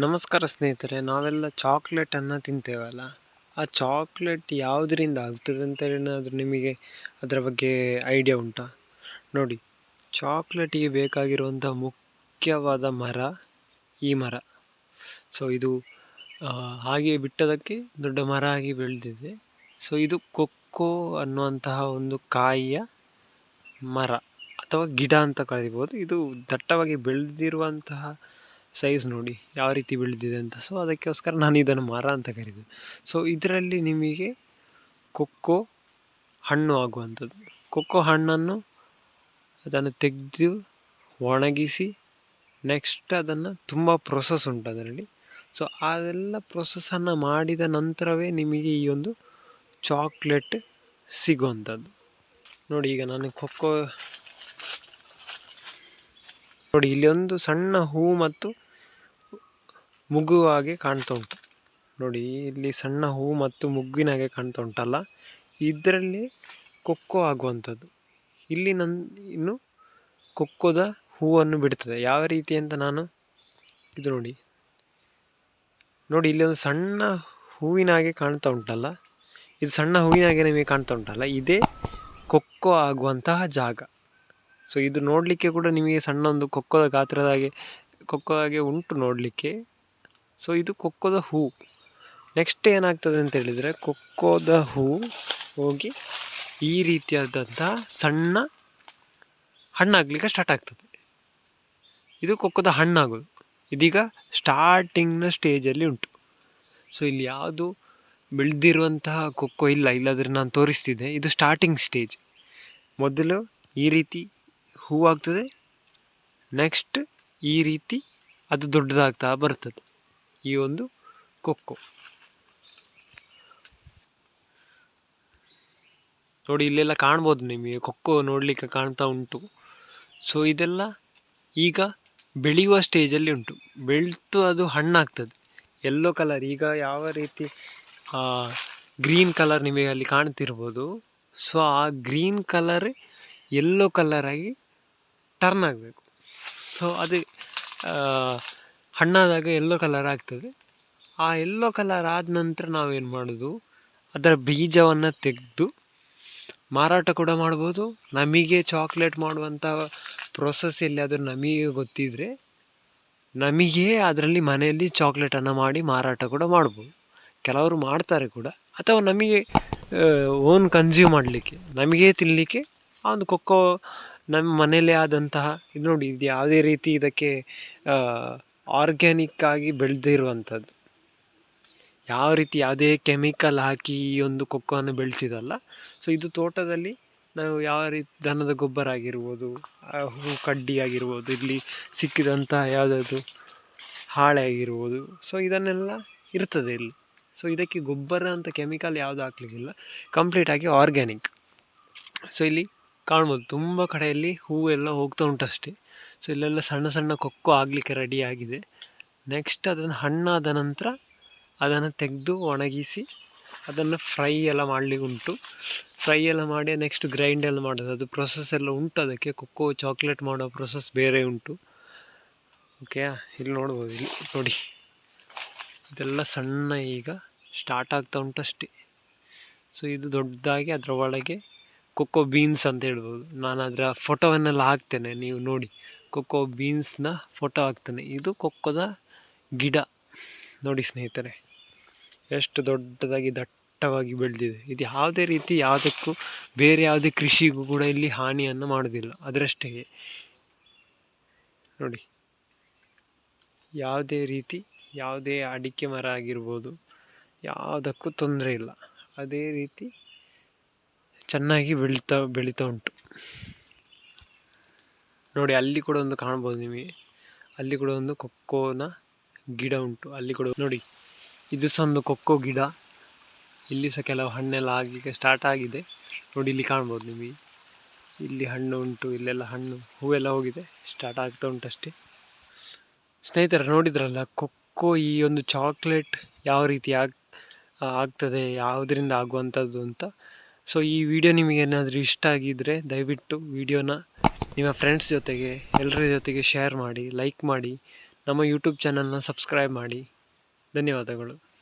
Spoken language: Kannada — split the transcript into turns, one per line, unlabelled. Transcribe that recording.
ನಮಸ್ಕಾರ ಸ್ನೇಹಿತರೆ, ನಾವೆಲ್ಲ ಚಾಕ್ಲೇಟನ್ನು ತಿಂತೇವಲ್ಲ, ಆ ಚಾಕ್ಲೇಟ್ ಯಾವುದರಿಂದ ಆಗ್ತದೆ ಅಂತ ಏನಾದರೂ ನಿಮಗೆ ಅದರ ಬಗ್ಗೆ ಐಡಿಯಾ ಉಂಟಾ? ನೋಡಿ, ಚಾಕ್ಲೇಟಿಗೆ ಬೇಕಾಗಿರುವಂಥ ಮುಖ್ಯವಾದ ಮರ ಈ ಮರ. ಸೊ ಇದು ಹಾಗೆ ಬಿಟ್ಟದಕ್ಕೆ ದೊಡ್ಡ ಮರ ಆಗಿ ಬೆಳೆದಿದೆ. ಸೊ ಇದು ಕೊಕ್ಕೋ ಅನ್ನುವಂತಹ ಒಂದು ಕಾಯಿಯ ಮರ ಅಥವಾ ಗಿಡ ಅಂತ ಕರಿಬೋದು. ಇದು ದಟ್ಟವಾಗಿ ಬೆಳೆದಿರುವಂತಹ ಸೈಜ್ ನೋಡಿ ಯಾವ ರೀತಿ ಬೆಳೆದಿದೆ ಅಂತ. ಸೊ ಅದಕ್ಕೋಸ್ಕರ ನಾನು ಇದನ್ನು ಮರ ಅಂತ ಕರೀತೀನಿ. ಸೊ ಇದರಲ್ಲಿ ನಿಮಗೆ ಕೊಕ್ಕೋ ಹಣ್ಣು ಆಗುವಂಥದ್ದು. ಕೊಕ್ಕೋ ಹಣ್ಣನ್ನು ಅದನ್ನು ತೆಗೆದು ಒಣಗಿಸಿ ನೆಕ್ಸ್ಟ್ ಅದನ್ನು ತುಂಬ ಪ್ರೊಸೆಸ್ ಉಂಟು ಅದರಲ್ಲಿ. ಸೊ ಅದೆಲ್ಲ ಪ್ರೊಸೆಸನ್ನು ಮಾಡಿದ ನಂತರವೇ ನಿಮಗೆ ಈ ಒಂದು ಚಾಕ್ಲೇಟ್ ಸಿಗುವಂಥದ್ದು. ನೋಡಿ, ಈಗ ನಾನು ಕೊಕ್ಕೋ ನೋಡಿ, ಇಲ್ಲಿ ಒಂದು ಸಣ್ಣ ಹೂ ಮತ್ತು ಮುಗ್ಗು ಹಾಗೆ ಕಾಣ್ತಾ ಉಂಟು. ನೋಡಿ, ಇಲ್ಲಿ ಸಣ್ಣ ಹೂ ಮತ್ತು ಮುಗ್ಗಿನ ಹಾಗೆ ಕಾಣ್ತಾ ಉಂಟಲ್ಲ, ಇದರಲ್ಲಿ ಕೊಕ್ಕೋ ಆಗುವಂಥದ್ದು. ಇಲ್ಲಿ ಇನ್ನು ಕೊಕ್ಕೋದ ಹೂವನ್ನು ಬಿಡ್ತದೆ. ಯಾವ ರೀತಿ ಅಂತ ನಾನು ಇದು ನೋಡಿ ಇಲ್ಲಿ ಒಂದು ಸಣ್ಣ ಹೂವಿನ ಹಾಗೆ ಕಾಣ್ತಾ ಉಂಟಲ್ಲ, ಇದು ಸಣ್ಣ ಹೂವಿನ ಹಾಗೆ ನಿಮಗೆ ಕಾಣ್ತಾ ಉಂಟಲ್ಲ, ಇದೇ ಕೊಕ್ಕೋ ಆಗುವಂತಹ ಜಾಗ. ಸೊ ಇದು ನೋಡಲಿಕ್ಕೆ ಕೂಡ ನಿಮಗೆ ಸಣ್ಣ ಒಂದು ಕೊಕ್ಕೋದ ಗಾತ್ರದ ಹಾಗೆ ಉಂಟು ನೋಡಲಿಕ್ಕೆ. ಸೊ ಇದು ಕೊಕ್ಕೋದ ಹೂ. ನೆಕ್ಸ್ಟ್ ಏನಾಗ್ತದೆ ಅಂತ ಹೇಳಿದರೆ, ಕೊಕ್ಕೋದ ಹೂ ಹೋಗಿ ಈ ರೀತಿಯಾದಂತಹ ಸಣ್ಣ ಹಣ್ಣಾಗಲಿಕ್ಕೆ ಸ್ಟಾರ್ಟ್ ಆಗ್ತದೆ. ಇದು ಕೊಕ್ಕೋದ ಹಣ್ಣಾಗೋದು. ಇದೀಗ ಸ್ಟಾರ್ಟಿಂಗ್ನ ಸ್ಟೇಜಲ್ಲಿ ಉಂಟು. ಸೊ ಇಲ್ಲಿ ಯಾವುದು ಬೆಳೆದಿರುವಂತಹ ಕೊಕ್ಕೋ ಇಲ್ಲದ್ರೆ ನಾನು ತೋರಿಸ್ತಿದ್ದೆ. ಇದು ಸ್ಟಾರ್ಟಿಂಗ್ ಸ್ಟೇಜ್. ಮೊದಲು ಈ ರೀತಿ ಹೂವಾಗ್ತದೆ, ನೆಕ್ಸ್ಟ್ ಈ ರೀತಿ ಅದು ದೊಡ್ಡದಾಗ್ತಾ ಬರ್ತದೆ ಈ ಒಂದು ಕೊಕ್ಕೋ. ನೋಡಿ, ಇಲ್ಲೆಲ್ಲ ಕಾಣ್ಬೋದು ನಿಮಗೆ ಕೊಕ್ಕೋ ನೋಡಲಿಕ್ಕೆ ಕಾಣ್ತಾ ಉಂಟು. ಸೊ ಇದೆಲ್ಲ ಈಗ ಬೆಳೆಯುವ ಸ್ಟೇಜಲ್ಲಿ ಉಂಟು. ಬೆಳೆದು ಅದು ಹಣ್ಣಾಗ್ತದೆ, ಯೆಲ್ಲೋ ಕಲರ್. ಈಗ ಯಾವ ರೀತಿ ಗ್ರೀನ್ ಕಲರ್ ನಿಮಗೆ ಅಲ್ಲಿ ಕಾಣ್ತಿರ್ಬೋದು. ಸೊ ಆ ಗ್ರೀನ್ ಕಲರ್ ಯೆಲ್ಲೋ ಕಲರ್ ಆಗಿ ಟರ್ನ್ ಆಗಬೇಕು. ಸೊ ಅದು ಹಣ್ಣಾದಾಗ ಯೆಲ್ಲೋ ಕಲರ್ ಆಗ್ತದೆ. ಆ ಯೆಲ್ಲೋ ಕಲರ್ ಆದ ನಂತರ ನಾವೇನು ಮಾಡೋದು, ಅದರ ಬೀಜವನ್ನು ತೆಗೆದು ಮಾರಾಟ ಕೂಡ ಮಾಡ್ಬೋದು. ನಮಗೆ ಚಾಕ್ಲೇಟ್ ಮಾಡುವಂಥ ಪ್ರೊಸೆಸ್ ಎಲ್ಲಿಯಾದರೂ ನಮಗೆ ಗೊತ್ತಿದ್ದರೆ ನಮಗೆ ಅದರಲ್ಲಿ ಮನೆಯಲ್ಲಿ ಚಾಕ್ಲೇಟನ್ನು ಮಾಡಿ ಮಾರಾಟ ಕೂಡ ಮಾಡ್ಬೋದು. ಕೆಲವರು ಮಾಡ್ತಾರೆ ಕೂಡ, ಅಥವಾ ನಮಗೆ ಓನ್ ಕನ್ಸ್ಯೂಮ್ ಮಾಡಲಿಕ್ಕೆ, ನಮಗೇ ತಿನ್ನಲಿಕ್ಕೆ ಆ ಒಂದು ಕೊಕ್ಕೋ ನಮ್ಮ ಮನೆಯಲ್ಲೇ ಆದಂತಹ ಇದು ನೋಡಿ, ಇದು ಯಾವುದೇ ರೀತಿ ಇದಕ್ಕೆ ಆರ್ಗ್ಯಾನಿಕ್ ಆಗಿ ಬೆಳೆದಿರುವಂಥದ್ದು, ಯಾವ ರೀತಿ ಯಾವುದೇ ಕೆಮಿಕಲ್ ಹಾಕಿ ಈ ಒಂದು ಕೊಕ್ಕೋವನ್ನು ಬೆಳೆಸಿದಲ್ಲ. ಸೊ ಇದು ತೋಟದಲ್ಲಿ ನಾವು ಯಾವ ರೀತಿ ದನದ ಗೊಬ್ಬರ ಆಗಿರ್ಬೋದು, ಹೂ ಕಡ್ಡಿ ಆಗಿರ್ಬೋದು, ಇಲ್ಲಿ ಸಿಕ್ಕಿದಂಥ ಯಾವುದಾದ್ರು ಹಾಳೆ ಆಗಿರ್ಬೋದು, ಸೊ ಇದನ್ನೆಲ್ಲ ಇರ್ತದೆ ಇಲ್ಲಿ. ಸೊ ಇದಕ್ಕೆ ಗೊಬ್ಬರ ಅಂತ ಕೆಮಿಕಲ್ ಯಾವುದು ಹಾಕ್ಲಿಕ್ಕಿಲ್ಲ, ಕಂಪ್ಲೀಟಾಗಿ ಆರ್ಗ್ಯಾನಿಕ್. ಸೊ ಇಲ್ಲಿ ಕಾಣ್ಬೋದು ತುಂಬ ಕಡೆಯಲ್ಲಿ ಹೂವೆಲ್ಲ ಹೋಗ್ತಾ ಉಂಟಷ್ಟೇ. ಸೊ ಇಲ್ಲೆಲ್ಲ ಸಣ್ಣ ಸಣ್ಣ ಕೊಕ್ಕೋ ಆಗಲಿಕ್ಕೆ ರೆಡಿ ಆಗಿದೆ. ನೆಕ್ಸ್ಟ್ ಅದನ್ನು ಹಣ್ಣಾದ ನಂತರ ಅದನ್ನು ತೆಗೆದು ಒಣಗಿಸಿ ಅದನ್ನು ಫ್ರೈ ಎಲ್ಲ ಮಾಡಲಿಕ್ಕೆ ಉಂಟು. ಫ್ರೈ ಎಲ್ಲ ಮಾಡಿ ನೆಕ್ಸ್ಟ್ ಗ್ರೈಂಡ್ ಎಲ್ಲ ಮಾಡೋದು, ಅದು ಪ್ರೊಸೆಸ್ ಎಲ್ಲ ಉಂಟು. ಅದಕ್ಕೆ ಕೊಕ್ಕೋ ಚಾಕ್ಲೇಟ್ ಮಾಡೋ ಪ್ರೊಸೆಸ್ ಬೇರೆ ಉಂಟು. ಓಕೆ, ಇಲ್ಲಿ ನೋಡ್ಬೋದು, ಇಲ್ಲಿ ನೋಡಿ, ಇದೆಲ್ಲ ಸಣ್ಣ ಈಗ ಸ್ಟಾರ್ಟ್ ಆಗ್ತಾ ಉಂಟಷ್ಟೇ. ಸೊ ಇದು ದೊಡ್ಡದಾಗಿ ಅದರ ಒಳಗೆ ಕೊಕ್ಕೋ ಬೀನ್ಸ್ ಅಂತ ಹೇಳ್ಬೋದು. ನಾನು ಅದರ ಫೋಟೋವನ್ನೆಲ್ಲ ಹಾಕ್ತೇನೆ, ನೀವು ನೋಡಿ. ಕೊಕ್ಕೋ ಬೀನ್ಸ್ನ ಫೋಟೋ ಹಾಕ್ತೇನೆ. ಇದು ಕೊಕ್ಕೋದ ಗಿಡ ನೋಡಿ ಸ್ನೇಹಿತರೆ, ಎಷ್ಟು ದೊಡ್ಡದಾಗಿ ದಟ್ಟವಾಗಿ ಬೆಳೆದಿದೆ. ಇದು ಯಾವುದೇ ರೀತಿ ಯಾವುದಕ್ಕೂ ಬೇರೆ ಯಾವುದೇ ಕೃಷಿಗೂ ಕೂಡ ಇಲ್ಲಿ ಹಾನಿಯನ್ನು ಮಾಡೋದಿಲ್ಲ. ಅದರಷ್ಟೇ ನೋಡಿ, ಯಾವುದೇ ರೀತಿ ಯಾವುದೇ ಅಡಿಕೆ ಮರ ಆಗಿರ್ಬೋದು ಯಾವುದಕ್ಕೂ ತೊಂದರೆ ಇಲ್ಲ. ಅದೇ ರೀತಿ ಚೆನ್ನಾಗಿ ಬೆಳೀತಾ ಉಂಟು ನೋಡಿ. ಅಲ್ಲಿ ಕೂಡ ಒಂದು ಕಾಣ್ಬೋದು ನಿಮಗೆ, ಅಲ್ಲಿ ಕೂಡ ಒಂದು ಕೊಕ್ಕೋನ ಗಿಡ ಉಂಟು. ಅಲ್ಲಿ ಕೂಡ ನೋಡಿ, ಇದು ಸಹ ಒಂದು ಕೊಕ್ಕೋ ಗಿಡ. ಇಲ್ಲಿ ಸಹ ಕೆಲವು ಹಣ್ಣೆಲ್ಲ ಆಗಲಿಕ್ಕೆ ಸ್ಟಾರ್ಟ್ ಆಗಿದೆ ನೋಡಿ. ಇಲ್ಲಿ ಕಾಣ್ಬೋದು ನಿಮಗೆ, ಇಲ್ಲಿ ಹಣ್ಣು ಉಂಟು, ಇಲ್ಲೆಲ್ಲ ಹಣ್ಣು ಹೂವೆಲ್ಲ ಹೋಗಿದೆ, ಸ್ಟಾರ್ಟ್ ಆಗ್ತಾ ಉಂಟಷ್ಟೇ. ಸ್ನೇಹಿತರೆ, ನೋಡಿದ್ರಲ್ಲ ಕೊಕ್ಕೋ ಈ ಒಂದು ಚಾಕ್ಲೇಟ್ ಯಾವ ರೀತಿ ಆಗ್ತದೆ, ಯಾವುದರಿಂದ ಆಗುವಂಥದ್ದು ಅಂತ. ಸೊ ಈ ವಿಡಿಯೋ ನಿಮಗೆ ಏನಾದರೂ ಇಷ್ಟ ಆಗಿದ್ದರೆ ದಯವಿಟ್ಟು ವಿಡಿಯೋನ ನಿಮ್ಮ ಫ್ರೆಂಡ್ಸ್ ಜೊತೆಗೆ ಎಲ್ಲರ ಜೊತೆಗೆ ಶೇರ್ ಮಾಡಿ, ಲೈಕ್ ಮಾಡಿ. ನಮ್ಮ ಯೂಟ್ಯೂಬ್ ಚಾನಲ್ನ ಸಬ್ಸ್ಕ್ರೈಬ್ ಮಾಡಿ. ಧನ್ಯವಾದಗಳು.